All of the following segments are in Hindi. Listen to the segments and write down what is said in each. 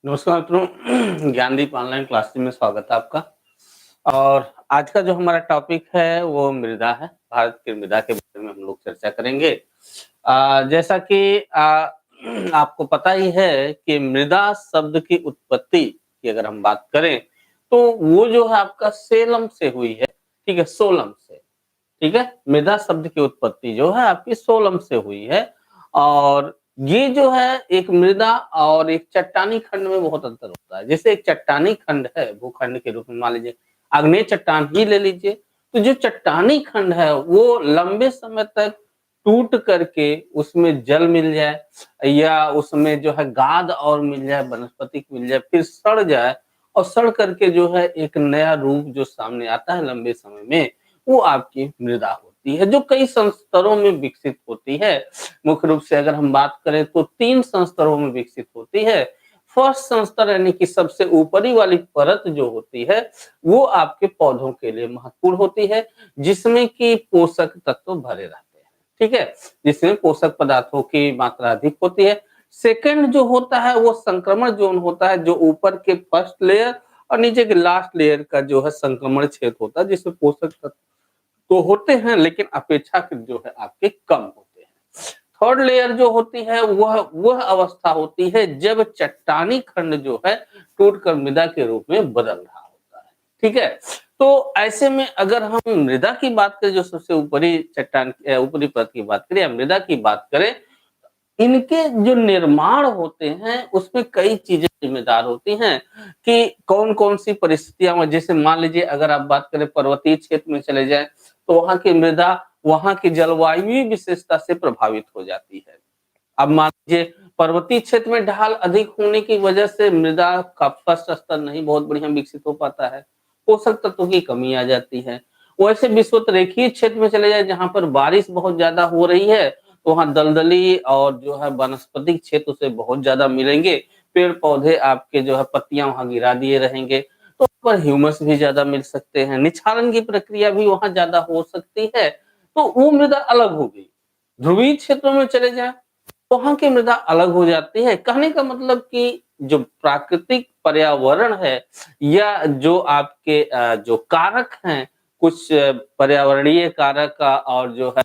नमस्कार मित्रों, ज्ञानदीप ऑनलाइन क्लासेस में स्वागत है आपका। और आज का जो हमारा टॉपिक है वो मृदा है। भारत की मृदा के बारे में हम लोग चर्चा करेंगे। जैसा कि आपको पता ही है कि मृदा शब्द की उत्पत्ति की अगर हम बात करें तो वो जो है आपका सेलम से हुई है, ठीक है, सोलम से। ठीक है, मृदा शब्द की उत्पत्ति जो है आपकी सोलम से हुई है। और ये जो है एक मृदा और एक चट्टानी खंड में बहुत अंतर होता है। जैसे एक चट्टानी खंड है भूखंड के रूप में, मान लीजिए आग्नेय चट्टान ही ले लीजिए, तो जो चट्टानी खंड है वो लंबे समय तक टूट करके उसमें जल मिल जाए या उसमें जो है गाद और मिल जाए, वनस्पति मिल जाए, फिर सड़ जाए और सड़ करके जो है एक नया रूप जो सामने आता है लंबे समय में, वो आपकी मृदा होती है, जो कई संस्तरों में विकसित होती है। मुख्य रूप से अगर हम बात करें तो 3 संस्तरों में विकसित होती है। फर्स्ट संस्तर यानी कि सबसे ऊपरी वाली परत जो होती है वो आपके पौधों के लिए महत्वपूर्ण होती है, जिसमें कि पोषक तत्व भरे रहते हैं। ठीक है, जिसमें पोषक पदार्थों की मात्रा अधिक होती है। सेकंड जो होता है वो संक्रमण जोन होता है, जो ऊपर के फर्स्ट लेयर और नीचे के लास्ट लेयर का जो है संक्रमण क्षेत्र होता है, जिसमें पोषक तत्व तो होते हैं लेकिन अपेक्षाकृत जो है आपके कम होते हैं। थर्ड लेयर जो होती है वह अवस्था होती है जब चट्टानी खंड जो है टूटकर मृदा के रूप में बदल रहा होता है। ठीक है, तो ऐसे में अगर हम मृदा की बात करें, जो सबसे ऊपरी चट्टान ऊपरी परत की बात करें या मृदा की बात करें, इनके जो निर्माण होते हैं उसमें कई चीजें जिम्मेदार होती हैं कि कौन-कौन सी परिस्थितियां, जैसे मान लीजिए अगर आप बात करें पर्वतीय क्षेत्र में चले जाएं तो वहां की मृदा वहां की जलवायु विशेषता से प्रभावित हो जाती है। अब मान लीजिए पर्वतीय क्षेत्र में ढाल अधिक होने की वजह से मृदा का फर्स्ट स्तर नहीं बहुत बढ़िया विकसित हो पाता है, पोषक तत्वों की कमी आ जाती है। वैसे विषुवत-रेखीय क्षेत्र में चले जाए जहां पर बारिश बहुत ज्यादा हो रही है तो वहां दलदली और जो है वनस्पतिक क्षेत्र उसे बहुत ज्यादा मिलेंगे। पेड़ पौधे आपके जो है पत्तियां वहां गिरा दिए रहेंगे, तो पर ह्यूमस भी ज्यादा मिल सकते हैं, निक्षारण की प्रक्रिया भी वहां ज्यादा हो सकती है, तो वो मृदा अलग हो गई। ध्रुवीय क्षेत्रों में चले जाएं वहां की मृदा अलग हो जाती है। कहने का मतलब कि जो प्राकृतिक पर्यावरण है या जो आपके जो कारक हैं, कुछ पर्यावरणीय कारक का और जो है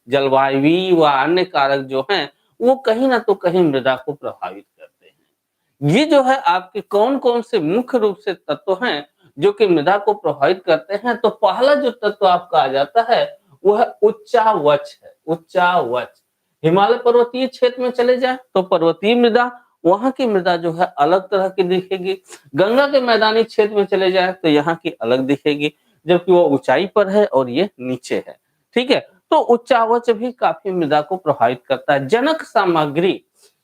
जलवायु व अन्य कारक जो हैं वो कहीं ना तो कहीं मृदा को प्रभावित करते हैं। ये जो है आपके कौन-कौन से मुख्य रूप से तत्व हैं जो कि मृदा को प्रभावित करते हैं, तो पहला जो तत्व आपका आ जाता है वह उच्चावच है। उच्चावच हिमालय पर्वतीय क्षेत्र में चले जाएं तो पर्वतीय मृदा, वहां की मृदा जो है अलग तरह की दिखेगी। गंगा के मैदानी क्षेत्र में चले जाएं तो यहाँ की अलग दिखेगी, जबकि वो ऊंचाई पर है और ये नीचे है। ठीक है, तो उच्चावच भी काफी मृदा को प्रभावित करता है। जनक सामग्री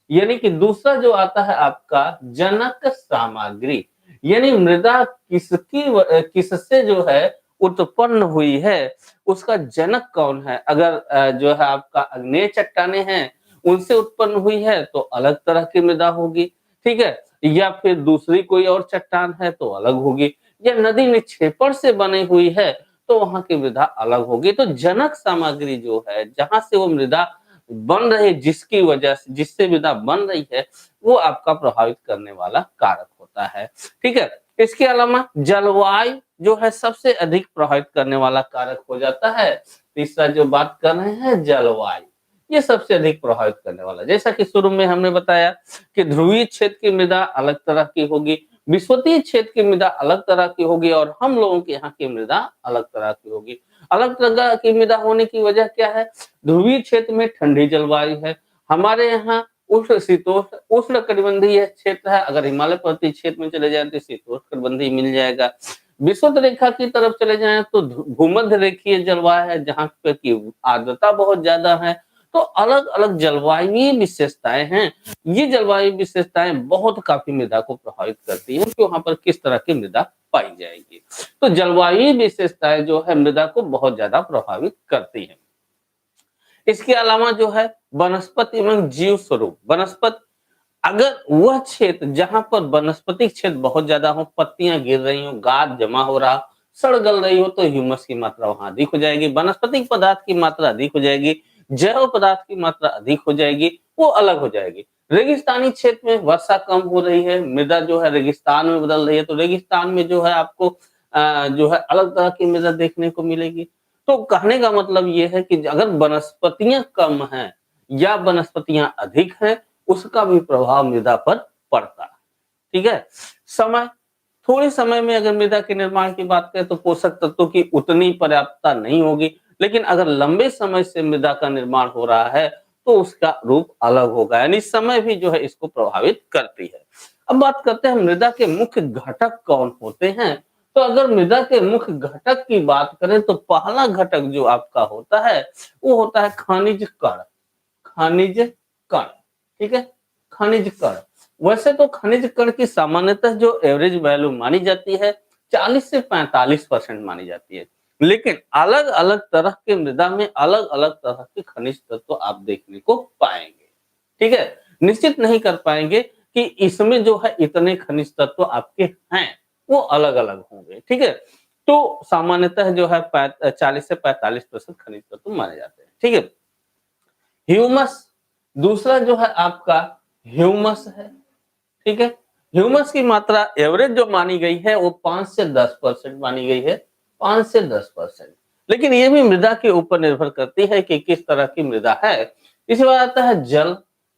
यानी कि दूसरा जो आता है आपका जनक सामग्री, यानी मृदा किससे जो है उत्पन्न हुई है, उसका जनक कौन है। अगर जो है आपका आग्नेय चट्टाने हैं उनसे उत्पन्न हुई है तो अलग तरह की मृदा होगी। ठीक है, या फिर दूसरी कोई और चट्टान है तो अलग होगी, या नदी निक्षेपण से बनी हुई है तो वहां की मृदा अलग होगी। तो जनक सामग्री जो है जहां से वो मृदा बन रही, जिसकी वजह से जिससे मृदा बन रही है, वो आपका प्रभावित करने वाला कारक होता है। ठीक है, इसके अलावा जलवायु जो है सबसे अधिक प्रभावित करने वाला कारक हो जाता है। तीसरा जो बात कर रहे हैं जलवायु, ये सबसे अधिक प्रभावित करने वाला। जैसा कि शुरू में हमने बताया कि ध्रुवीय क्षेत्र की मृदा अलग तरह की होगी, विषुवतीय क्षेत्र की मृदा अलग तरह की होगी और हम लोगों के यहाँ की मृदा अलग तरह की होगी। अलग तरह की मृदा होने की वजह क्या है? ध्रुवीय क्षेत्र में ठंडी जलवायु है, हमारे यहाँ उष्ण शीतोष्ण उष्ण कटिबंधीय क्षेत्र है। अगर हिमालय पर्वतीय क्षेत्र में चले जाए तो शीतोष्ण कटिबंधीय मिल जाएगा। विषुवत रेखा की तरफ चले जाएं तो भूमध्य रेखीय जलवायु है जहाँ पे की आर्द्रता बहुत ज्यादा है। तो अलग अलग जलवायु विशेषताएं हैं। ये जलवायु विशेषताएं बहुत काफी मृदा को प्रभावित करती है कि वहां पर किस तरह की मृदा पाई जाएगी। तो जलवायु विशेषताएं जो है मृदा को बहुत ज्यादा प्रभावित करती है। इसके अलावा जो है वनस्पति एवं जीव स्वरूप, वनस्पति अगर वह क्षेत्र जहां पर वनस्पतिक क्षेत्र बहुत ज्यादा हो, पत्तियां गिर रही हो, गाद जमा हो रहा, सड़ गल रही हो, तो ह्यूमस की मात्रा वहां अधिक हो जाएगी, वनस्पतिक पदार्थ की मात्रा अधिक हो जाएगी, जैव पदार्थ की मात्रा अधिक हो जाएगी, वो अलग हो जाएगी। रेगिस्तानी क्षेत्र में वर्षा कम हो रही है, मृदा जो है रेगिस्तान में बदल रही है, तो रेगिस्तान में जो है आपको जो है अलग तरह की मृदा देखने को मिलेगी। तो कहने का मतलब ये है कि अगर वनस्पतियां कम हैं या वनस्पतियां अधिक हैं, उसका भी प्रभाव मृदा पर पड़ता है। ठीक है, समय, थोड़े समय में अगर मृदा के निर्माण की बात करें तो पोषक तत्वों की उतनी पर्याप्तता नहीं होगी, लेकिन अगर लंबे समय से मृदा का निर्माण हो रहा है तो उसका रूप अलग होगा, यानी समय भी जो है इसको प्रभावित करती है। अब बात करते हैं मृदा के मुख्य घटक कौन होते हैं। तो अगर मृदा के मुख्य घटक की बात करें तो पहला घटक जो आपका होता है वो होता है खनिज कण। खनिज कण, ठीक है, खनिज कण। वैसे तो खनिज कण की सामान्यतः जो एवरेज वैल्यू मानी जाती है 40 से 45% मानी जाती है, लेकिन अलग अलग तरह के मृदा में अलग अलग तरह के खनिज तत्व आप देखने को पाएंगे। ठीक है, निश्चित नहीं कर पाएंगे कि इसमें जो है इतने खनिज तत्व आपके हैं, वो अलग अलग होंगे। ठीक है, तो सामान्यतः जो है 40 से 45% खनिज तत्व माने जाते हैं। ठीक है, ह्यूमस दूसरा जो है आपका ह्यूमस है। ठीक है, ह्यूमस की मात्रा एवरेज जो मानी गई है वो 5 से 10% मानी गई है, 5 से 10%। लेकिन ये भी मृदा के ऊपर निर्भर करती है कि किस तरह की मृदा है। इसके बाद आता है जल।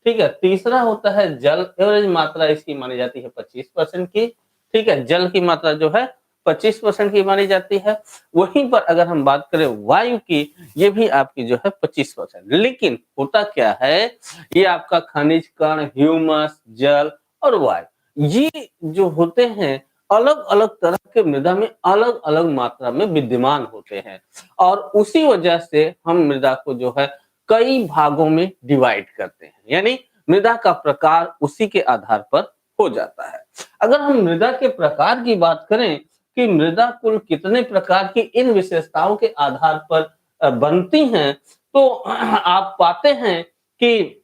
ठीक है, तीसरा होता है जल, एवरेज मात्रा इसकी मानी जाती है 25% की। ठीक है, जल की मात्रा जो है 25% की मानी जाती है। वहीं पर अगर हम बात करें वायु की, ये भी आपकी जो है 25%। लेकिन होता क्या है, ये आपका खनिज कण, ह्यूमस, जल और वायु, ये जो होते हैं अलग अलग तरह के मृदा में अलग अलग मात्रा में विद्यमान होते हैं, और उसी वजह से हम मृदा को जो है कई भागों में डिवाइड करते हैं, यानी मृदा का प्रकार उसी के आधार पर हो जाता है। अगर हम मृदा के प्रकार की बात करें कि मृदा कुल कितने प्रकार की इन विशेषताओं के आधार पर बनती हैं, तो आप पाते हैं कि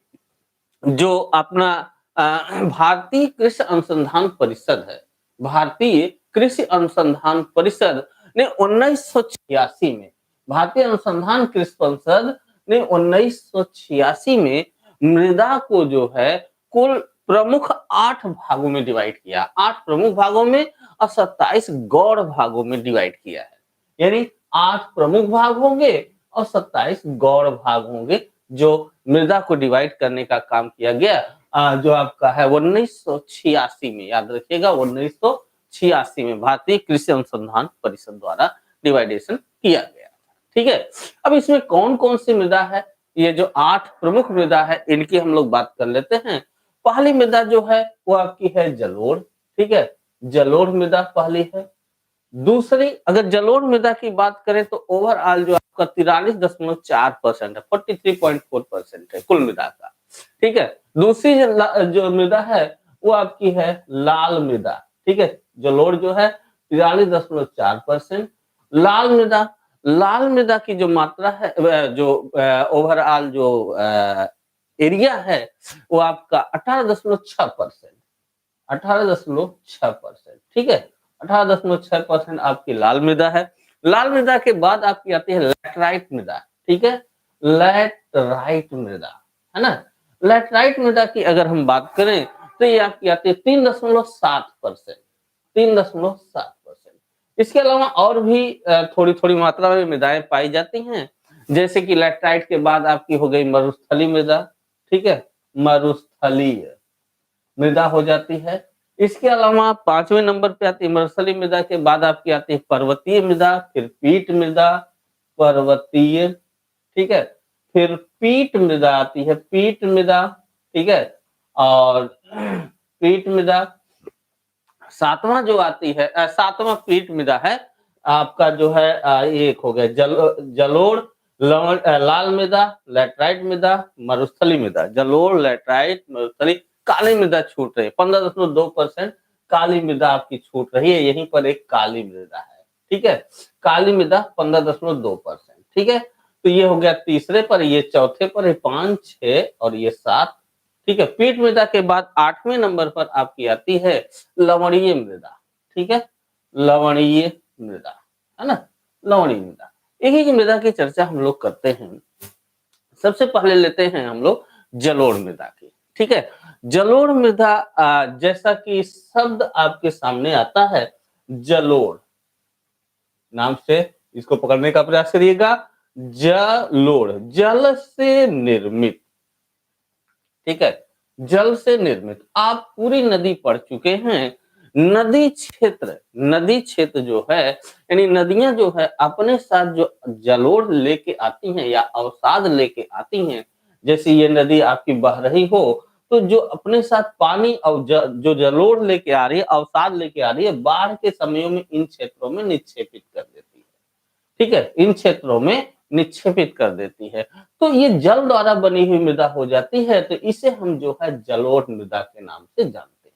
जो अपना भारतीय कृषि अनुसंधान परिषद है, भारतीय कृषि अनुसंधान परिषद ने 1986 में, भारतीय अनुसंधान कृषि परिषद ने 1986 में मृदा को जो है कुल प्रमुख 8 भागों में डिवाइड किया, 8 प्रमुख भागों में और 27 गौड़ भागों में डिवाइड किया है। यानी 8 प्रमुख भाग होंगे और 27 गौड़ भाग होंगे, जो मृदा को डिवाइड करने का काम किया गया, जो आपका है 1986 में, याद रखिएगा 1986 में भारतीय कृषि अनुसंधान परिषद द्वारा डिवाइडेशन किया गया। ठीक है, अब इसमें कौन कौन सी मृदा है, ये जो 8 प्रमुख मृदा है इनकी हम लोग बात कर लेते हैं। पहली मृदा जो है वो आपकी है जलोढ़। ठीक है, जलोढ़ मृदा पहली है। दूसरी, अगर जलोढ़ मृदा की बात करें तो ओवरऑल जो आपका 43.4% है, 43.4% है कुल मृदा का। ठीक है, दूसरी जो मृदा है वो आपकी है लाल मृदा। ठीक है, जलोढ़ जो है 43.4%। लाल मृदा, लाल मृदा की जो मात्रा है, जो ओवरऑल जो एरिया है वो आपका 18.6%, 18.6%। ठीक है, 18.6% आपकी लाल मृदा है। लाल मृदा के बाद आपकी आती है लैटराइट मृदा। ठीक है, लैटराइट मृदा, है ना। लैटराइट मृदा की अगर हम बात करें तो ये आपकी आती है 3.7%, 3.7%। इसके अलावा और भी थोड़ी थोड़ी मात्रा में मृदाएं पाई जाती हैं, जैसे कि लैटराइट के बाद आपकी हो गई मरुस्थली मृदा। ठीक है, मरुस्थलीय मृदा हो जाती है। इसके अलावा 5वें नंबर पे आती है मरुस्थलीय मृदा के बाद आपकी आती है पर्वतीय मृदा, फिर पीट मृदा, पर्वतीय, ठीक है, फिर पीट मृदा आती है, पीट मृदा। ठीक है, और पीट मृदा 7वां जो आती है, 7वां पीट मृदा है आपका जो है, ये एक हो गया जलोढ़, लाल मृदा, लैटराइट मृदा, मरुस्थली मृदा। जलोढ़, लैटराइट, मरुस्थली, काली मृदा छूट रही है, 15.2% काली मृदा आपकी छूट रही है, यहीं पर एक काली मृदा है। ठीक है, काली मृदा 15.2%। ठीक है, तो ये हो गया तीसरे पर, ये चौथे पर, 5, 6 और ये 7। ठीक है, पीट मृदा के बाद 8वें नंबर पर आपकी आती है लवणीय मृदा। ठीक है, लवणीय मृदा, है ना, लवणीय मृदा। एक एक मृदा की चर्चा हम लोग करते हैं। सबसे पहले लेते हैं हम लोग जलोढ़ मृदा की। ठीक है, जलोढ़ मृदा जैसा कि शब्द आपके सामने आता है, जलोढ़ नाम से इसको पकड़ने का प्रयास करिएगा। जलोढ़, जल से निर्मित, ठीक है, जल से निर्मित। आप पूरी नदी पढ़ चुके हैं। नदी क्षेत्र जो है, यानी नदियां जो है अपने साथ जो जलोढ़ लेके आती हैं या अवसाद लेके आती हैं, जैसे ये नदी आपकी बह रही हो, तो जो अपने साथ पानी और जो जलोढ़ लेके आ रही है, अवसाद लेके आ रही है, बाढ़ के समयों में इन क्षेत्रों में निक्षेपित कर देती है। ठीक है, इन क्षेत्रों में निक्षेपित कर देती है, तो ये जल द्वारा बनी हुई मृदा हो जाती है, तो इसे हम जो है जलोढ़ मृदा के नाम से जानते हैं।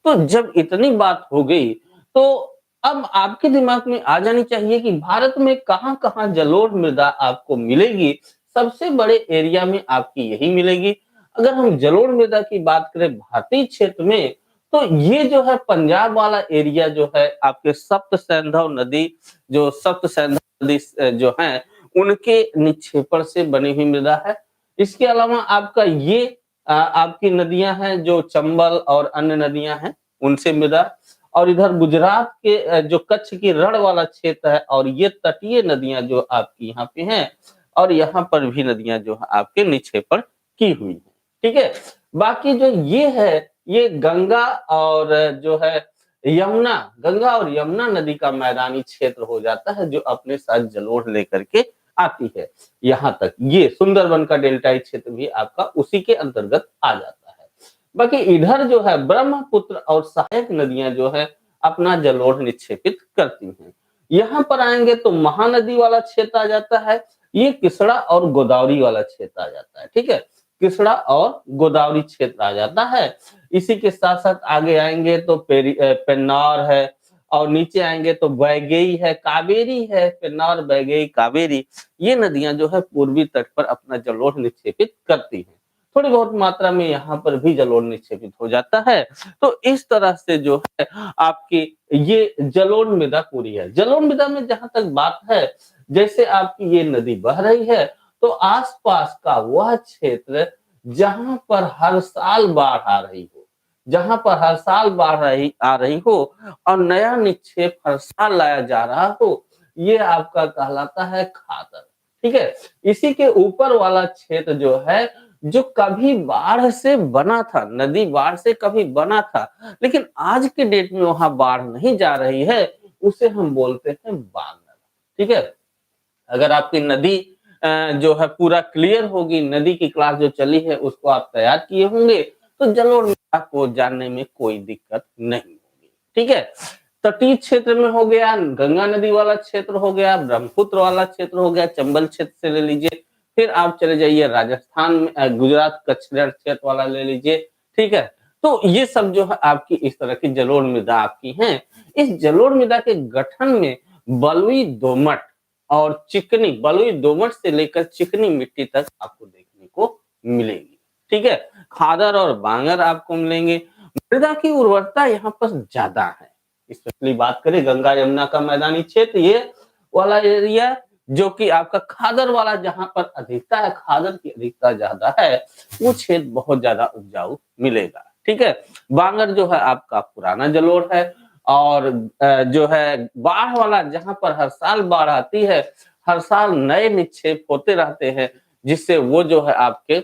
तो जब इतनी बात हो गई, तो अब आपके दिमाग में आ जानी चाहिए कि भारत में कहाँ-कहाँ जलोढ़ मृदा आपको मिलेगी। सबसे बड़े एरिया में आपकी यही मिलेगी। अगर हम जलोढ़ मृदा की बात करें भारतीय क्षेत्र में, तो ये जो है पंजाब वाला एरिया जो है, आपके सप्त सिंधु नदी, जो सप्त सिंधु नदी जो है, उनके निक्षेपण से बनी हुई मृदा है। इसके अलावा आपका ये आपकी नदियां हैं जो चंबल और अन्य नदियां हैं, उनसे मृदा, और इधर गुजरात के जो कच्छ की रण वाला क्षेत्र है, और ये तटीय नदियां जो आपकी यहाँ पे हैं, और यहाँ पर भी नदियां जो है आपके निक्षेपण की हुई है। ठीक है, बाकी जो ये है, ये गंगा और जो है यमुना, गंगा और यमुना नदी का मैदानी क्षेत्र हो जाता है, जो अपने साथ जलोढ़ लेकर के आती है। यहाँ तक ये सुंदरबन का डेल्टाई क्षेत्र भी आपका उसी के अंतर्गत आ जाता है। बाकी इधर जो है ब्रह्मपुत्र और सहायक नदियां जो है अपना जलोढ़ निक्षेपित करती हैं। यहाँ पर आएंगे तो महानदी वाला क्षेत्र आ जाता है, ये कृष्णा और गोदावरी वाला क्षेत्र आ जाता है। ठीक है, कृष्णा और गोदावरी क्षेत्र आ जाता है। इसी के साथ साथ आगे आएंगे तो पेन्नार है, और नीचे आएंगे तो वैगई है, कावेरी है, पेन्नार, वैगई, कावेरी, ये नदियां जो है पूर्वी तट पर अपना जलोढ़ निक्षेपित करती हैं। थोड़ी बहुत मात्रा में यहाँ पर भी जलोढ़ निक्षेपित हो जाता है। तो इस तरह से जो है आपकी ये जलोढ़ मृदा पूरी है। जलोढ़ मृदा में जहां तक बात है, जैसे आपकी ये नदी बह रही है, तो आसपास का वह क्षेत्र जहां पर हर साल बाढ़ आ रही हो, जहां पर हर साल बाढ़ आ रही हो और नया निक्षेप हर साल लाया जा रहा हो, ये आपका कहलाता है खादर। ठीक है, इसी के ऊपर वाला क्षेत्र जो है, जो कभी बाढ़ से बना था, नदी बाढ़ से कभी बना था, लेकिन आज के डेट में वहां बाढ़ नहीं जा रही है, उसे हम बोलते हैं बांगर। ठीक है, अगर आपकी नदी जो है पूरा क्लियर होगी, नदी की क्लास जो चली है उसको आप तैयार किए होंगे, तो जलोढ़ मृदा को जानने में कोई दिक्कत नहीं होगी। ठीक है, तटीय क्षेत्र में हो गया, गंगा नदी वाला क्षेत्र हो गया, ब्रह्मपुत्र वाला क्षेत्र हो गया, चंबल क्षेत्र से ले लीजिए, फिर आप चले जाइए राजस्थान में, गुजरात कच्छ रण क्षेत्र वाला ले लीजिए। ठीक है, तो ये सब जो है आपकी इस तरह की जलोढ़ मृदा आपकी हैं। इस जलोढ़ मृदा के गठन में बलुई दोमट और चिकनी, बलुई दोमट से लेकर चिकनी मिट्टी तक आपको देखने को मिलेगी। ठीक है, खादर और बांगर आपको मिलेंगे। मृदा की उर्वरता यहाँ पर ज्यादा है, स्पेशली बात करें गंगा यमुना का मैदानी क्षेत्र, ये वाला एरिया जो कि आपका खादर वाला, जहां पर अधिकता है, खादर की अधिकता ज्यादा है, वो क्षेत्र बहुत ज्यादा उपजाऊ मिलेगा। ठीक है, बांगर जो है आपका पुराना जलोढ़ है, और जो है बाढ़ वाला, जहां पर हर साल बाढ़ आती है, हर साल नए निक्षेप होते रहते हैं, जिससे वो जो है आपके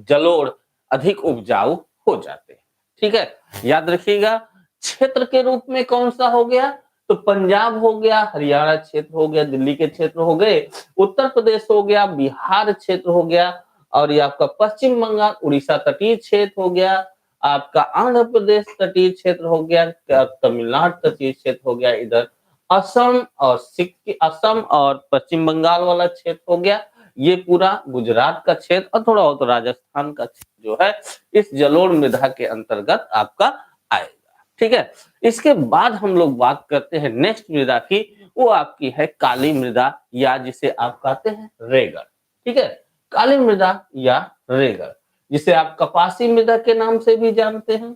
जलोढ़ अधिक उपजाऊ हो जाते हैं। ठीक है, याद रखिएगा, क्षेत्र के रूप में कौन सा हो गया, तो पंजाब हो गया, हरियाणा क्षेत्र हो गया, दिल्ली के क्षेत्र हो गए, उत्तर प्रदेश हो गया, बिहार क्षेत्र हो गया, और ये आपका पश्चिम बंगाल उड़ीसा तटीय क्षेत्र हो गया, आपका आंध्र प्रदेश तटीय क्षेत्र हो गया, तमिलनाडु तटीय क्षेत्र हो गया, इधर असम और सिक्किम, असम और पश्चिम बंगाल वाला क्षेत्र हो गया, ये पूरा गुजरात का क्षेत्र, और थोड़ा बहुत राजस्थान का क्षेत्र जो है इस जलोढ़ मृदा के अंतर्गत आपका आएगा। ठीक है, इसके बाद हम लोग बात करते हैं नेक्स्ट मृदा की, वो आपकी है काली मृदा, या जिसे आप कहते हैं रेगड़। ठीक है, काली मृदा या रेगड़, जिसे आप कपासी मृदा के नाम से भी जानते हैं।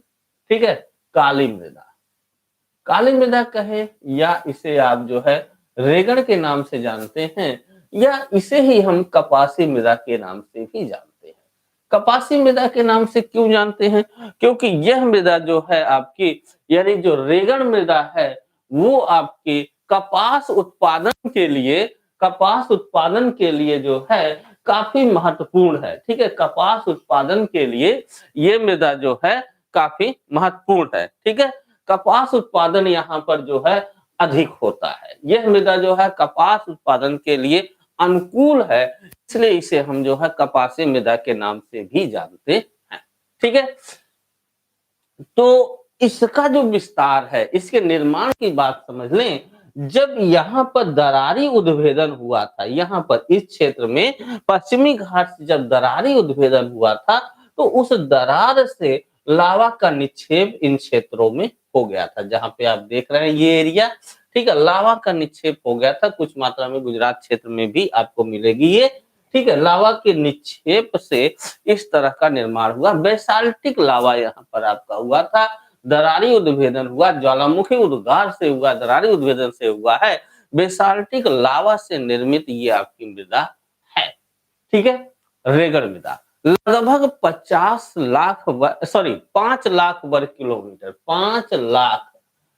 ठीक है, काली मृदा, काली मृदा कहे, या इसे आप जो है रेगड़ के नाम से जानते हैं, या इसे ही हम कपासी मृदा के नाम से भी जानते हैं। कपासी मृदा के नाम से क्यों जानते हैं? क्योंकि यह मृदा जो है आपकी, यानी जो रेगड़ मृदा है, वो आपके कपास उत्पादन के लिए जो है काफी महत्वपूर्ण है। ठीक है, कपास उत्पादन के लिए ये मृदा जो है काफी महत्वपूर्ण है। ठीक है, कपास उत्पादन यहाँ पर जो है अधिक होता है। यह मृदा जो है कपास उत्पादन के लिए अनुकूल है, इसलिए इसे हम जो है कपासी मृदा के नाम से भी जानते हैं। ठीक है, तो इसका जो विस्तार है, इसके निर्माण की बात समझ लें। जब यहाँ पर दरारी उद्भेदन हुआ था, यहाँ पर इस क्षेत्र में पश्चिमी घाट से जब दरारी उद्भेदन हुआ था, तो उस दरार से लावा का निक्षेप इन क्षेत्रों में हो गया था। जहां पे आप देख रहे हैं ये एरिया, ठीक है, लावा का निक्षेप हो गया था। कुछ मात्रा में गुजरात क्षेत्र में भी आपको मिलेगी ये। ठीक है, लावा के निक्षेप से इस तरह का निर्माण हुआ। बेसाल्टिक लावा यहाँ पर आपका हुआ था, दरारी उद्भेदन हुआ, ज्वालामुखी उद्गार से हुआ, दरारी उद्भेदन से हुआ है। बेसाल्टिक लावा से निर्मित ये आपकी मृदा है। ठीक है, रेगड़ मृदा लगभग 5 लाख वर्ग किलोमीटर, 5 लाख,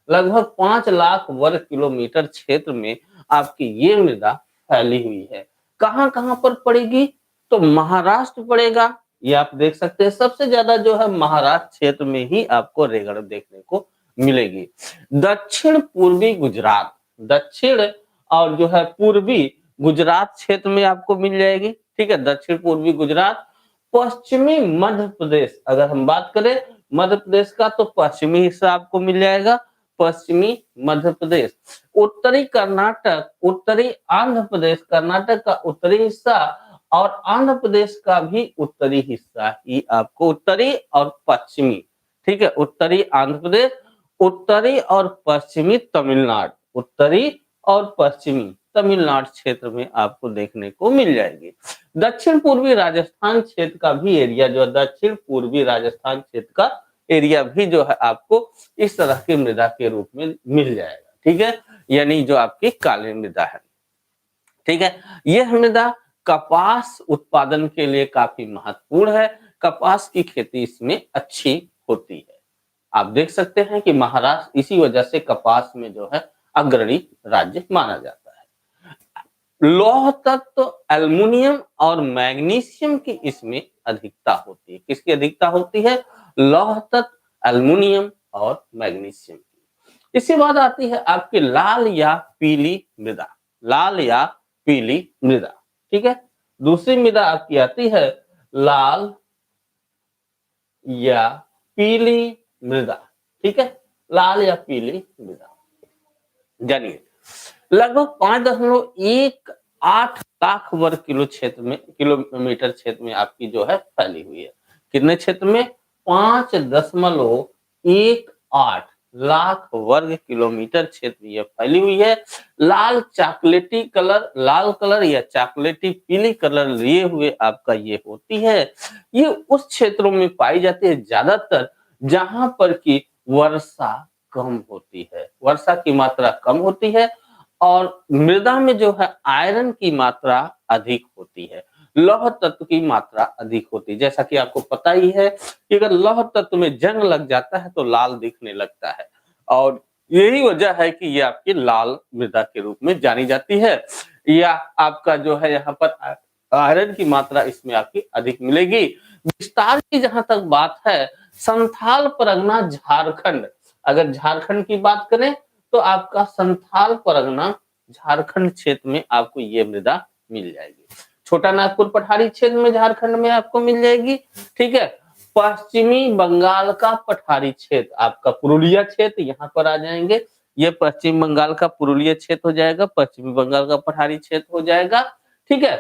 लगभग 5 लाख वर्ग किलोमीटर क्षेत्र में आपकी ये मृदा फैली हुई है। कहां कहां पर पड़ेगी? तो महाराष्ट्र पड़ेगा, ये आप देख सकते हैं। सबसे ज्यादा जो है महाराष्ट्र क्षेत्र में ही आपको रेगड़ देखने को मिलेगी। दक्षिण पूर्वी गुजरात, दक्षिण और जो है पूर्वी गुजरात क्षेत्र में आपको मिल जाएगी। ठीक है, दक्षिण पूर्वी गुजरात। पश्चिमी मध्य प्रदेश, अगर हम बात करें मध्य प्रदेश का, तो पश्चिमी हिस्सा आपको मिल जाएगा, पश्चिमी मध्य प्रदेश। उत्तरी कर्नाटक, उत्तरी आंध्र प्रदेश, कर्नाटक का उत्तरी हिस्सा और आंध्र प्रदेश का भी उत्तरी हिस्सा ही आपको, उत्तरी और पश्चिमी। ठीक है, उत्तरी आंध्र प्रदेश, उत्तरी और पश्चिमी तमिलनाडु, उत्तरी और पश्चिमी तमिलनाडु क्षेत्र में आपको देखने को मिल जाएगी। दक्षिण पूर्वी राजस्थान क्षेत्र का भी एरिया जो है, दक्षिण पूर्वी राजस्थान क्षेत्र का एरिया भी जो है आपको इस तरह की मृदा के रूप में मिल जाएगा। ठीक है, यानी जो आपकी काली मृदा है। ठीक है, यह मृदा कपास उत्पादन के लिए काफी महत्वपूर्ण है। कपास की खेती इसमें अच्छी होती है। आप देख सकते हैं कि महाराष्ट्र इसी वजह से कपास में जो है अग्रणी राज्य माना जाता है। लौह तत्व एल्युमिनियम और मैग्नीशियम की इसमें अधिकता होती है। किसकी अधिकता होती है? लौह तत्व, एल्युमिनियम और मैग्नीशियम की। इसके बाद आती है आपकी लाल या पीली मृदा, लाल या पीली मृदा। ठीक है, दूसरी मृदा आपकी आती है लाल या पीली मृदा। ठीक है, लाल या पीली मृदा। जानिए, लगभग 5.18 लाख वर्ग किलोमीटर क्षेत्र में आपकी जो है फैली हुई है। कितने क्षेत्र में? 5.18 लाख वर्ग किलोमीटर क्षेत्र ये फैली हुई है। लाल कलर या चॉकलेटी पीली कलर लिए हुए आपका ये होती है। ये उस क्षेत्रों में पाई जाती है ज्यादातर जहां पर की वर्षा कम होती है, वर्षा की मात्रा कम होती है और मृदा में जो है आयरन की मात्रा अधिक होती है, लौह तत्व की मात्रा अधिक होती है। जैसा कि आपको पता ही है कि अगर लौह तत्व में जंग लग जाता है तो लाल दिखने लगता है और यही वजह है कि ये आपकी लाल मृदा के रूप में जानी जाती है। या आपका जो है यहाँ पर आयरन की मात्रा इसमें आपकी अधिक मिलेगी। विस्तार की जहां तक बात है, संथाल परगना झारखंड, अगर झारखंड की बात करें तो आपका संथाल परगना झारखंड क्षेत्र में आपको ये मृदा मिल जाएगी। छोटा नागपुर पठारी क्षेत्र में झारखंड में आपको मिल जाएगी। ठीक है, पश्चिमी बंगाल का पठारी क्षेत्र आपका पुरुलिया क्षेत्र यहाँ पर आ जाएंगे। ये पश्चिम बंगाल का पुरुलिया क्षेत्र हो जाएगा, पश्चिमी बंगाल का पठारी क्षेत्र हो जाएगा। ठीक है,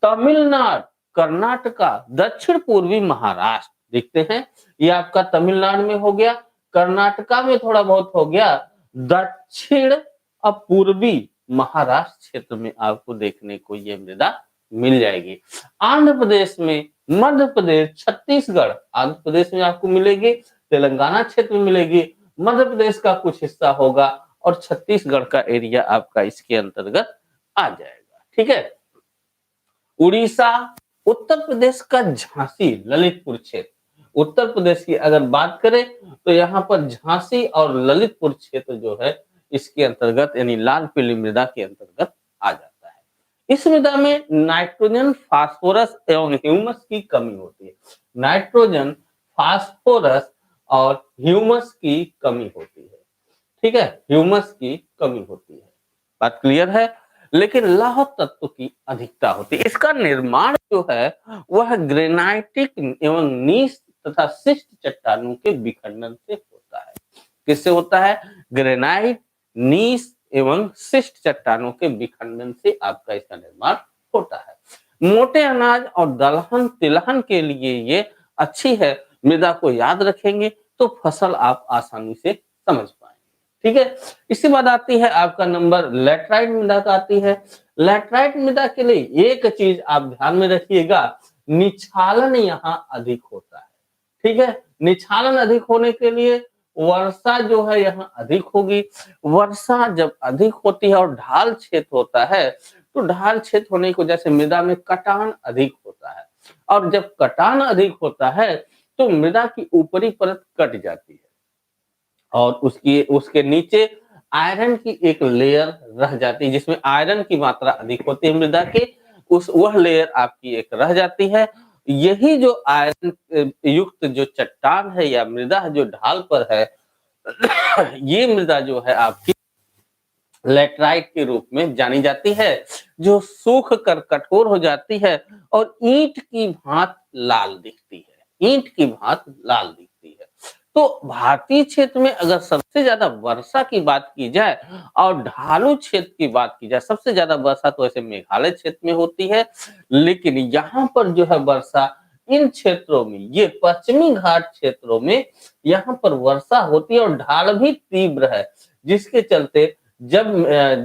तमिलनाडु, कर्नाटका, दक्षिण पूर्वी महाराष्ट्र देखते हैं, ये आपका तमिलनाडु में हो गया, कर्नाटका में थोड़ा बहुत हो गया, दक्षिण और पूर्वी महाराष्ट्र क्षेत्र में आपको देखने को ये मृदा मिल जाएगी। आंध्र प्रदेश में, मध्य प्रदेश, छत्तीसगढ़, आंध्र प्रदेश में आपको मिलेगी, तेलंगाना क्षेत्र में मिलेगी, मध्य प्रदेश का कुछ हिस्सा होगा और छत्तीसगढ़ का एरिया आपका इसके अंतर्गत आ जाएगा। ठीक है, उड़ीसा, उत्तर प्रदेश का झांसी ललितपुर क्षेत्र, उत्तर प्रदेश की अगर बात करें तो यहाँ पर झांसी और ललितपुर क्षेत्र जो है इसके अंतर्गत यानी लाल पीली मृदा के अंतर्गत आ जाता है। इस मृदा में नाइट्रोजन, फास्फोरस एवं ह्यूमस की कमी होती है। नाइट्रोजन, फास्फोरस और ह्यूमस की कमी होती है। ठीक है, ह्यूमस की कमी होती है। बात क्लियर है? लेकिन लौह तत्व की अधिकता होती है। इसका निर्माण जो है वह ग्रेनाइटिक एवं नीस तथा शिष्ट चट्टानों के विखंडन से होता है। किससे होता है? ग्रेनाइट, नीस एवं शिष्ट चट्टानों के विखंडन से आपका इसका निर्माण होता है। मोटे अनाज और दलहन तिलहन के लिए ये अच्छी है। मृदा को याद रखेंगे तो फसल आप आसानी से समझ पाएंगे। ठीक है, इसके बाद आती है आपका नंबर लेटराइट मृदा का आती है। लेटराइट मृदा के लिए एक चीज आप ध्यान में रखिएगा, निछालन यहाँ अधिक होता है। ठीक है, निछालन अधिक होने के लिए वर्षा जो है यहाँ अधिक होगी। वर्षा जब अधिक होती है और ढाल क्षेत्र होता है तो ढाल क्षेत्र होने की वजह से मृदा में कटान अधिक होता है और जब कटान अधिक होता है तो मृदा की ऊपरी परत कट जाती है और उसके नीचे आयरन की एक लेयर रह जाती है जिसमें आयरन की मात्रा अधिक होती है मृदा के, उस वह लेयर आपकी एक रह जाती है। यही जो आयरन युक्त जो चट्टान है या मृदा जो ढाल पर है ये मृदा जो है आपकी लेटराइट के रूप में जानी जाती है, जो सूख कर कठोर हो जाती है और ईंट की भांत लाल दिखती है। ईंट की भांत लाल दिखती है। तो भारतीय क्षेत्र में अगर सबसे ज्यादा वर्षा की बात की जाए और ढालू क्षेत्र की बात की जाए, सबसे ज्यादा वर्षा तो ऐसे मेघालय क्षेत्र में होती है, लेकिन यहाँ पर जो है वर्षा इन क्षेत्रों में, ये पश्चिमी घाट क्षेत्रों में यहाँ पर वर्षा होती है और ढाल भी तीव्र है, जिसके चलते जब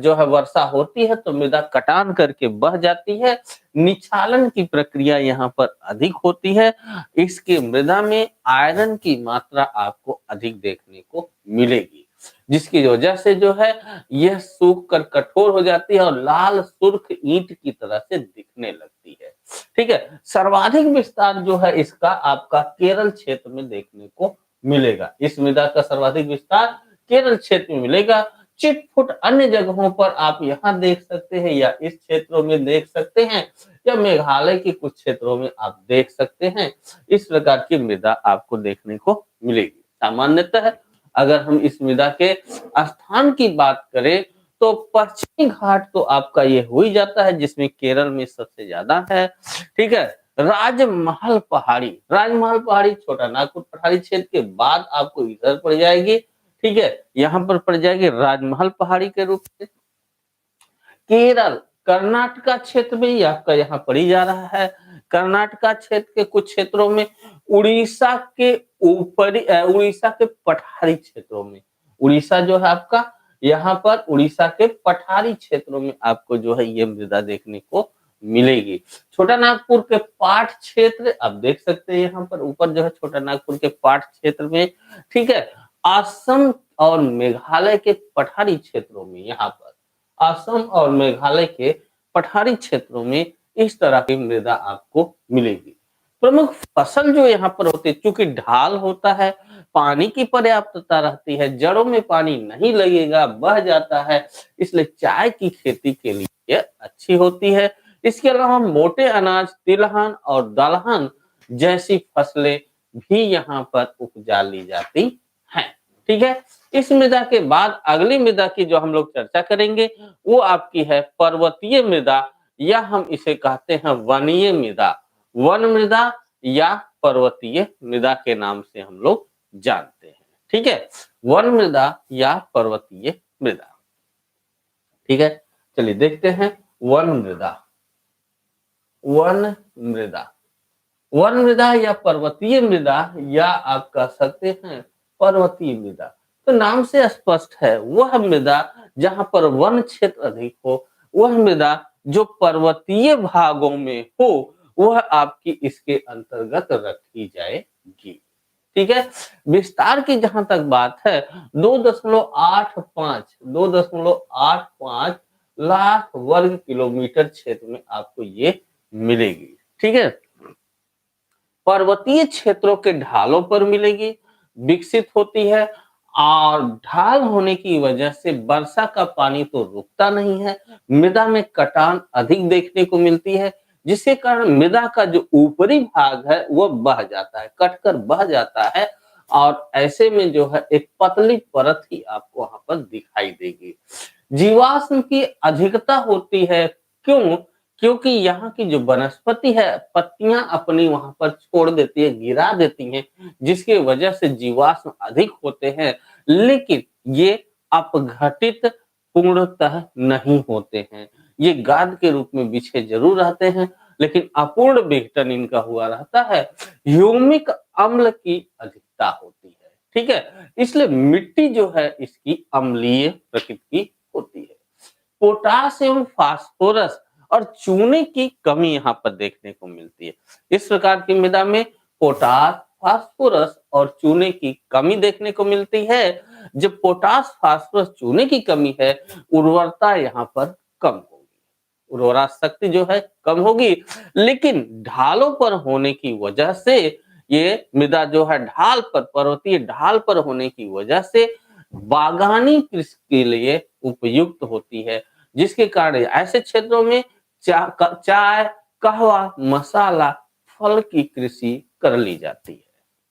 जो है वर्षा होती है तो मृदा कटान करके बह जाती है। निछालन की प्रक्रिया यहाँ पर अधिक होती है। इसके मृदा में आयरन की मात्रा आपको अधिक देखने को मिलेगी, जिसकी वजह से जो है यह सूख कर कठोर हो जाती है और लाल सुर्ख ईंट की तरह से दिखने लगती है। ठीक है, सर्वाधिक विस्तार जो है इसका आपका केरल क्षेत्र में देखने को मिलेगा। इस मृदा का सर्वाधिक विस्तार केरल क्षेत्र में मिलेगा। चिटफुट अन्य जगहों पर आप यहाँ देख सकते हैं या इस क्षेत्रों में देख सकते हैं या मेघालय के कुछ क्षेत्रों में आप देख सकते हैं। इस प्रकार की मृदा आपको देखने को मिलेगी। सामान्यतः अगर हम इस मृदा के स्थान की बात करें तो पश्चिमी घाट तो आपका ये हो ही जाता है, जिसमें केरल में सबसे ज्यादा है। ठीक है, राजमहल पहाड़ी, राजमहल पहाड़ी छोटा नागपुर पठारी क्षेत्र के बाद आपको इधर पड़ जाएगी। ठीक है, यहाँ पर पड़ जाएगी राजमहल पहाड़ी के रूप में। केरल, कर्नाटका क्षेत्र में ही आपका यहाँ पड़ी जा रहा है। कर्नाटका क्षेत्र के कुछ क्षेत्रों में, उड़ीसा के ऊपरी उड़ीसा के पठारी क्षेत्रों में, उड़ीसा जो है आपका यहाँ पर उड़ीसा के पठारी क्षेत्रों में आपको जो है ये मृदा देखने को मिलेगी। छोटा नागपुर के पाट क्षेत्र आप देख सकते हैं, यहाँ पर ऊपर जो है छोटा नागपुर के पाट क्षेत्र में। ठीक है, असम और मेघालय के पठारी क्षेत्रों में, यहाँ पर असम और मेघालय के पठारी क्षेत्रों में इस तरह की मृदा आपको मिलेगी। प्रमुख फसल जो यहाँ पर होती है, चूंकि ढाल होता है, पानी की पर्याप्तता रहती है, जड़ों में पानी नहीं लगेगा, बह जाता है, इसलिए चाय की खेती के लिए अच्छी होती है। इसके अलावा मोटे अनाज, तिलहन और दलहन जैसी फसलें भी यहाँ पर उपजा ली जाती हैं। ठीक है, इस मृदा के बाद अगली मृदा की जो हम लोग चर्चा करेंगे वो आपकी है पर्वतीय मृदा, या हम इसे कहते हैं वनीय मृदा। वन मृदा या पर्वतीय मृदा के नाम से हम लोग जानते हैं। ठीक है, वन मृदा या पर्वतीय मृदा। ठीक है, चलिए देखते हैं वन मृदा। वन मृदा, वन मृदा या पर्वतीय मृदा या आप कह सकते हैं पर्वतीय मृदा, तो नाम से स्पष्ट है वह मृदा जहां पर वन क्षेत्र अधिक हो, वह मृदा जो पर्वतीय भागों में हो, वह आपकी इसके अंतर्गत रखी जाएगी। ठीक है, विस्तार की जहां तक बात है 2.85 लाख वर्ग किलोमीटर क्षेत्र में आपको ये मिलेगी। ठीक है। पर्वतीय क्षेत्रों के ढालों पर मिलेगी, विकसित होती है और ढाल होने की वजह से वर्षा का पानी तो रुकता नहीं है, मृदा में कटान अधिक देखने को मिलती है, जिसके कारण मृदा का जो ऊपरी भाग है वो बह जाता है, कटकर बह जाता है और ऐसे में जो है एक पतली परत ही आपको वहां पर दिखाई देगी। जीवाश्म की अधिकता होती है, क्यों? क्योंकि यहाँ की जो वनस्पति है, पत्तियां अपनी वहां पर छोड़ देती है, गिरा देती हैं, जिसकी वजह से जीवाश्म अधिक होते हैं, लेकिन ये अपघटित पूर्णतः नहीं होते हैं। ये गाद के रूप में बिछे जरूर रहते हैं, लेकिन अपूर्ण विघटन इनका हुआ रहता है। ह्यूमिक अम्ल की अधिकता होती है, ठीक है, इसलिए मिट्टी जो है इसकी अम्लीय प्रकृति की होती है। पोटासियम, फास्फोरस और चूने की कमी यहाँ पर देखने को मिलती है। इस प्रकार की मृदा में पोटास, फास्फोरस और चूने की कमी देखने को मिलती है। जब पोटास, फास्फोरस, चूने की कमी है, उर्वरता यहाँ पर कम होगी, उर्वरा शक्ति जो है कम होगी। लेकिन ढालों पर होने की वजह से ये मृदा जो है ढाल पर, पर्वतीय ढाल पर होने की वजह से बागानी कृषि के लिए उपयुक्त होती है, जिसके कारण ऐसे क्षेत्रों में चाय, कहवा, मसाला, फल की कृषि कर ली जाती है।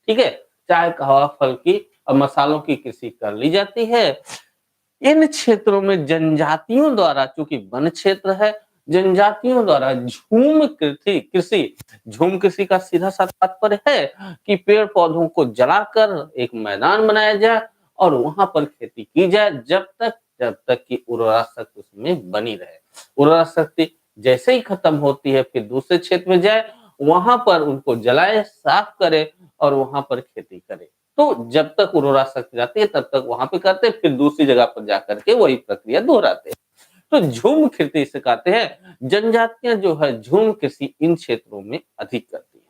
ठीक है, चाय, कहवा, फल की और मसालों की कृषि कर ली जाती है। इन क्षेत्रों में जनजातियों द्वारा, चूंकि वन क्षेत्र है, जनजातियों द्वारा झूम कृषि, झूम कृषि का सीधा सा तात्पर्य है कि पेड़ पौधों को जलाकर एक मैदान बनाया जाए और वहां पर खेती की जाए, जब तक कि उर्वरा शक्ति उसमें बनी रहे। उर्वरा शक्ति जैसे ही खत्म होती है, फिर दूसरे क्षेत्र में जाए, वहां पर उनको जलाए, साफ करे और वहां पर खेती करे। तो जब तक उर्वरा शक्ति जाती है तब तक वहां पे करते, फिर दूसरी जगह पर जाकर के वही प्रक्रिया दोहराते हैं। तो झूम खेती इसे कहते हैं। जनजातियां जो है झूम कृषि इन क्षेत्रों में अधिक करती है।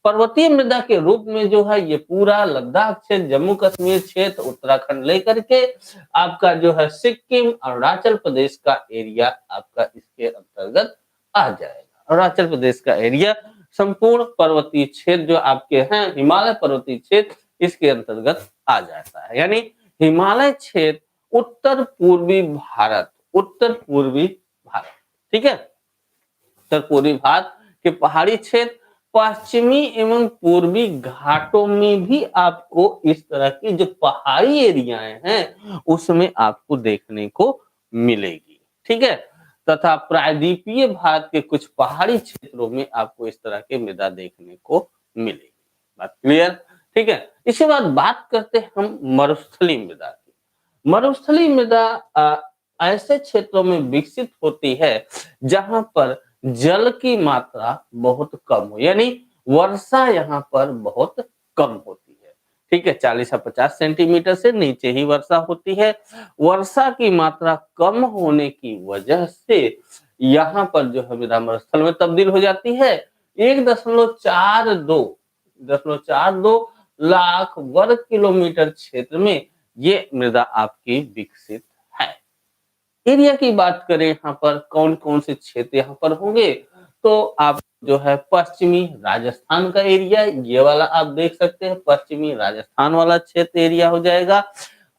पर्वतीय मृदा के रूप में जो है ये पूरा लद्दाख क्षेत्र, जम्मू कश्मीर क्षेत्र, उत्तराखंड लेकर के आपका जो है सिक्किम, अरुणाचल प्रदेश का एरिया आपका इसके अंतर्गत आ जाएगा। अरुणाचल प्रदेश का एरिया संपूर्ण पर्वतीय क्षेत्र जो आपके हैं, हिमालय पर्वतीय क्षेत्र, इसके अंतर्गत आ जाता है। यानी हिमालय क्षेत्र उत्तर पूर्वी भारत, उत्तर पूर्वी भारत, ठीक है, उत्तर पूर्वी भारत के पहाड़ी क्षेत्र, पश्चिमी एवं पूर्वी घाटों में भी आपको इस तरह की जो पहाड़ी एरियाएं हैं उसमें आपको देखने को मिलेगी, ठीक है, तथा प्रायद्वीपीय भारत के कुछ पहाड़ी क्षेत्रों में आपको इस तरह के मृदा देखने को मिलेगी। बात क्लियर? ठीक है। इसके बाद बात करते हैं हम मरुस्थलीय मृदा की। मरुस्थलीय मृदा ऐसे क्षेत्रों में विकसित होती है जहां पर जल की मात्रा बहुत कम हो, यानी वर्षा यहाँ पर बहुत कम होती है, ठीक है, 40 या 50 सेंटीमीटर से नीचे ही वर्षा होती है। वर्षा की मात्रा कम होने की वजह से यहाँ पर जो है मृदा मरुस्थल में तब्दील हो जाती है। 1.42 लाख वर्ग किलोमीटर क्षेत्र में ये मृदा आपकी विकसित है। एरिया की बात करें, यहाँ पर कौन कौन से क्षेत्र यहाँ पर होंगे, तो आप जो है पश्चिमी राजस्थान का एरिया, ये वाला आप देख सकते हैं, पश्चिमी राजस्थान वाला क्षेत्र एरिया हो जाएगा।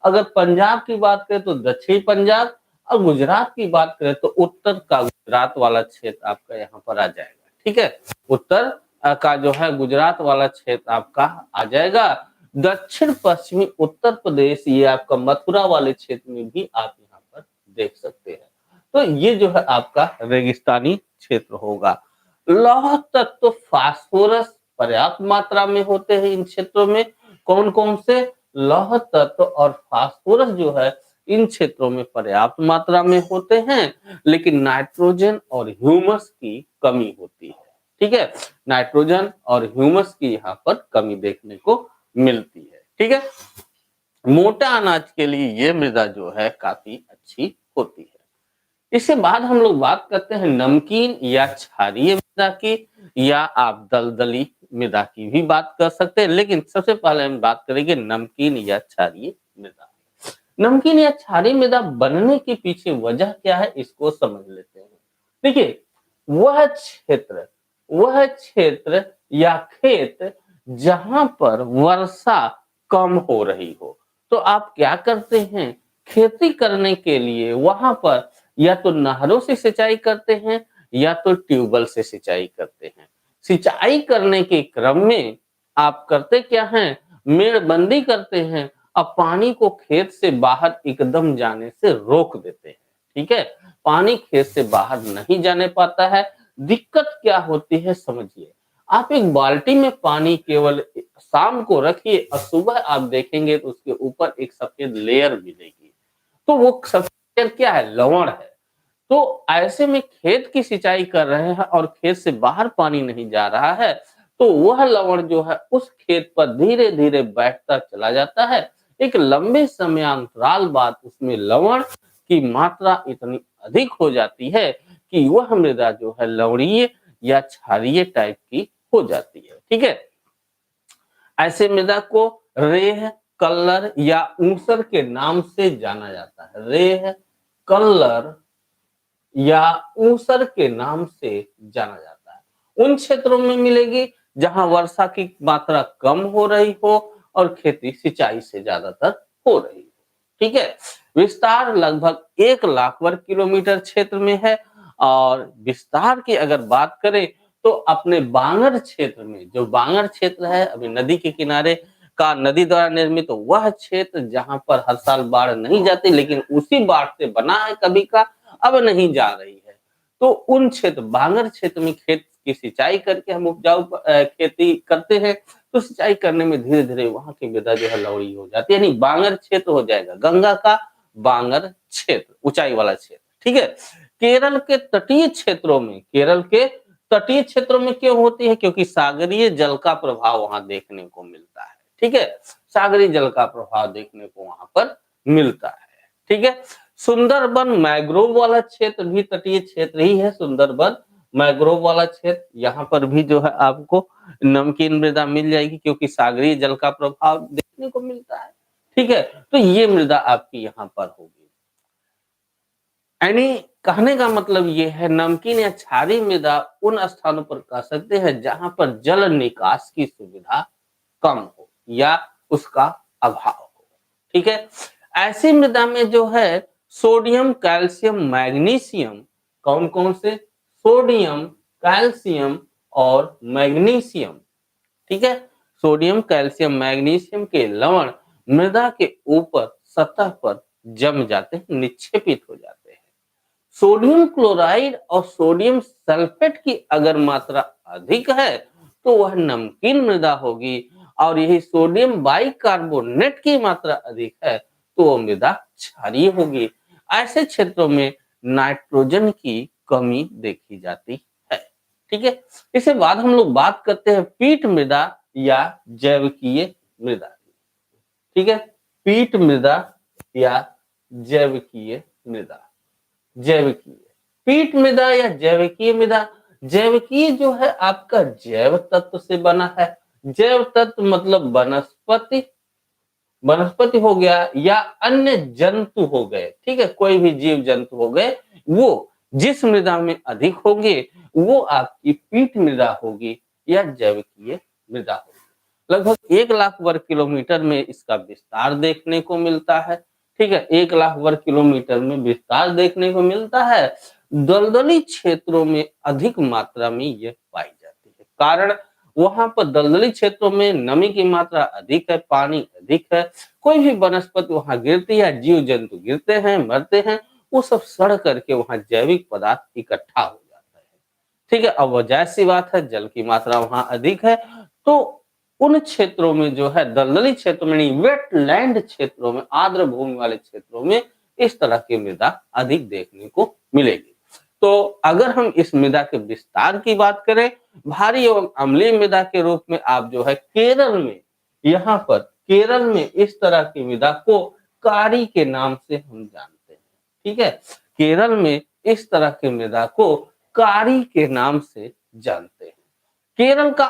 अगर पंजाब की बात करें तो दक्षिणी पंजाब, और गुजरात की बात करें तो उत्तर का गुजरात वाला क्षेत्र आपका यहाँ पर आ जाएगा, ठीक है, उत्तर का जो है गुजरात वाला क्षेत्र आपका आ जाएगा। दक्षिण पश्चिमी उत्तर प्रदेश, ये आपका मथुरा वाले क्षेत्र में भी आप यहाँ पर देख सकते हैं। तो ये जो है आपका रेगिस्तानी क्षेत्र होगा। लौह तत्व, फास्फोरस पर्याप्त मात्रा में होते हैं इन क्षेत्रों में। कौन कौन से? लौह तत्व और फास्फोरस जो है इन क्षेत्रों में पर्याप्त मात्रा में होते हैं, लेकिन नाइट्रोजन और ह्यूमस की कमी होती है, ठीक है, नाइट्रोजन और ह्यूमस की यहाँ पर कमी देखने को मिलती है, ठीक है। मोटा अनाज के लिए ये मृदा जो है काफी अच्छी होती है। इसके बाद हम लोग बात करते हैं नमकीन या क्षारीय मृदा की, या आप दलदली मृदा की भी बात कर सकते हैं, लेकिन सबसे पहले हम बात करेंगे नमकीन या क्षारीय मृदा। नमकीन या क्षारीय मृदा बनने के पीछे वजह क्या है, इसको समझ लेते हैं। देखिए, वह क्षेत्र वह क्षेत्र या खेत जहां पर वर्षा कम हो रही हो। तो आप क्या करते हैं, खेती करने के लिए वहां पर या तो नहरों से सिंचाई करते हैं या तो ट्यूबवेल से सिंचाई करते हैं। सिंचाई करने के क्रम में आप करते क्या हैं, मेड़बंदी करते हैं, अब पानी को खेत से बाहर एकदम जाने से रोक देते हैं। ठीक है, पानी खेत से बाहर नहीं जाने पाता है। दिक्कत क्या होती है समझिए, आप एक बाल्टी में पानी केवल शाम को रखिए और सुबह आप देखेंगे तो उसके ऊपर एक सफेद लेयर मिलेगी। तो वो सफेद लेयर क्या है, लवण है। तो ऐसे में खेत की सिंचाई कर रहे हैं और खेत से बाहर पानी नहीं जा रहा है, तो वह लवण जो है उस खेत पर धीरे धीरे बैठता चला जाता है। एक लंबे समयांतराल बाद उसमें लवण की मात्रा इतनी अधिक हो जाती है कि वह मृदा जो है लवणीय या क्षारीय टाइप की हो जाती है। ठीक है, ऐसे मृदा को रेह, कल्लर या ऊसर के नाम से जाना जाता है। रेह, कल्लर या ऊसर के नाम से जाना जाता है। उन क्षेत्रों में मिलेगी जहां वर्षा की मात्रा कम हो रही हो और खेती सिंचाई से ज्यादातर हो रही हो। ठीक है, विस्तार लगभग 1 लाख वर्ग किलोमीटर क्षेत्र में है। और विस्तार की अगर बात करें तो अपने बांगर क्षेत्र में, जो बांगर क्षेत्र है अभी नदी के किनारे का, नदी द्वारा निर्मित तो वह क्षेत्र जहां पर हर साल बाढ़ नहीं जाती, लेकिन उसी बाढ़ से बना है कभी का, अब नहीं जा रही है। तो उन क्षेत्र, बांगर क्षेत्र में खेत की सिंचाई करके हम उपजाऊ खेती करते हैं। तो सिंचाई करने में धीरे धीरे वहां की मृदा जो है लवड़ी हो जाती है, यानी बांगर क्षेत्र हो जाएगा, गंगा का बांगर क्षेत्र, ऊंचाई वाला क्षेत्र। ठीक है, केरल के तटीय क्षेत्रों में, केरल के तटीय क्षेत्रों में क्यों होती है, क्योंकि सागरीय जल का प्रभाव वहां देखने को मिलता है। ठीक है, सागरीय जल का प्रभाव देखने को वहां पर मिलता है। ठीक है, सुंदरबन मैग्रोव वाला क्षेत्र भी तटीय क्षेत्र ही है। सुंदरबन मैग्रोव वाला क्षेत्र, यहाँ पर भी जो है आपको नमकीन मृदा मिल जाएगी, क्योंकि सागरीय जल का प्रभाव देखने को मिलता है। ठीक है, तो ये मृदा आपकी यहाँ पर होगी। यानी कहने का मतलब ये है, नमकीन या क्षारीय मृदा उन स्थानों पर कह सकते हैं जहां पर जल निकास की सुविधा कम हो या उसका अभाव हो। ठीक है, ऐसी मृदा में जो है सोडियम, कैल्शियम, मैग्नीशियम, कौन कौन से, सोडियम, कैल्शियम और मैग्नीशियम। ठीक है, सोडियम, कैल्शियम, मैग्नीशियम के लवण मृदा के ऊपर सतह पर जम जाते हैं, निक्षेपित हो जाते हैं। सोडियम क्लोराइड और सोडियम सल्फेट की अगर मात्रा अधिक है तो वह नमकीन मृदा होगी, और यही सोडियम बाइकार्बोनेट की मात्रा अधिक है तो वह मृदा क्षारीय होगी। ऐसे क्षेत्रों में नाइट्रोजन की कमी देखी जाती है। ठीक है, इसके बाद हम लोग बात करते हैं पीट मृदा या जैविकीय मृदा की। ठीक है, पीट मृदा या जैविकीय मृदा। जैविकीय, पीट मृदा या जैविकीय मृदा, जैविकीय जो है आपका जैव तत्व से बना है। जैव तत्व मतलब वनस्पति, वनस्पति हो गया या अन्य जंतु हो गए। ठीक है, कोई भी जीव जंतु हो गए, वो जिस मृदा में अधिक होंगे वो आपकी पीट मृदा होगी या जैविकीय मृदा होगी। लगभग 1 लाख वर्ग किलोमीटर में इसका विस्तार देखने को मिलता है। ठीक है, 1 लाख वर्ग किलोमीटर में विस्तार देखने को मिलता है। दलदली क्षेत्रों में अधिक मात्रा में यह पाई जाती है। कारण वहां पर दलदली क्षेत्रों में नमी की मात्रा अधिक है, पानी अधिक है, कोई भी वनस्पति वहां गिरती है, जीव जंतु गिरते हैं, मरते हैं, वो सब सड़ करके वहां जैविक पदार्थ इकट्ठा हो जाता है। ठीक है, अब जाहिर सी बात है जल की मात्रा वहां अधिक है, तो उन क्षेत्रों में जो है दलदली क्षेत्रों में, वेटलैंड क्षेत्रों में, आर्द्र भूमि वाले क्षेत्रों में इस तरह की मृदा अधिक देखने को मिलेगी। तो अगर हम इस मृदा के विस्तार की बात करें, भारी एवं अम्लीय मृदा के रूप में आप जो है केरल में, यहाँ पर केरल में इस तरह की मृदा को कारी के नाम से हम जानते हैं। ठीक है, केरल में इस तरह की मृदा को कारी के नाम से जानते हैं। केरल का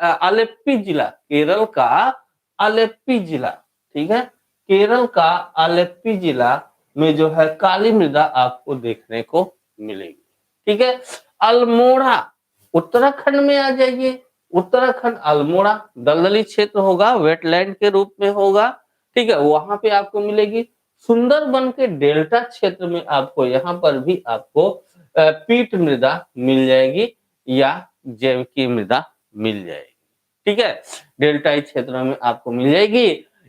आलेप्पी जिला, केरल का आलेप्पी जिला, ठीक है, केरल का आलेप्पी जिला में जो है काली मृदा आपको देखने को मिलेगी। ठीक है, अल्मोड़ा, उत्तराखंड में आ जाइए, उत्तराखंड अल्मोड़ा दलदली क्षेत्र होगा, वेटलैंड के रूप में होगा, ठीक है, वहां पे आपको मिलेगी। सुंदरबन के डेल्टा क्षेत्र में आपको यहाँ पर भी आपको पीट मृदा मिल जाएगी या जैविकीय मृदा मिल जाएगी, ठीक है, डेल्टाई क्षेत्र में आपको मिल जाएगी।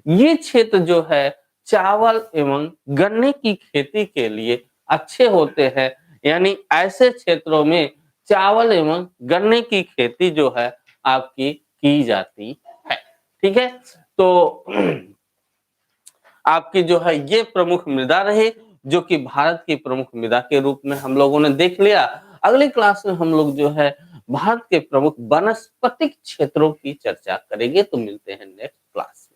ये क्षेत्र जो है चावल एवं गन्ने की खेती के लिए अच्छे होते हैं, यानी ऐसे क्षेत्रों में चावल एवं गन्ने की खेती जो है आपकी की जाती है, ठीक है। तो आपकी जो है ये प्रमुख मृदा रही, जो कि भारत की प्रमुख मृदा के रूप में हम लोगों ने देख लिया। अगली क्लास में हम लोग जो है भारत के प्रमुख वनस्पतिक क्षेत्रों की चर्चा करेंगे। तो मिलते हैं नेक्स्ट क्लास।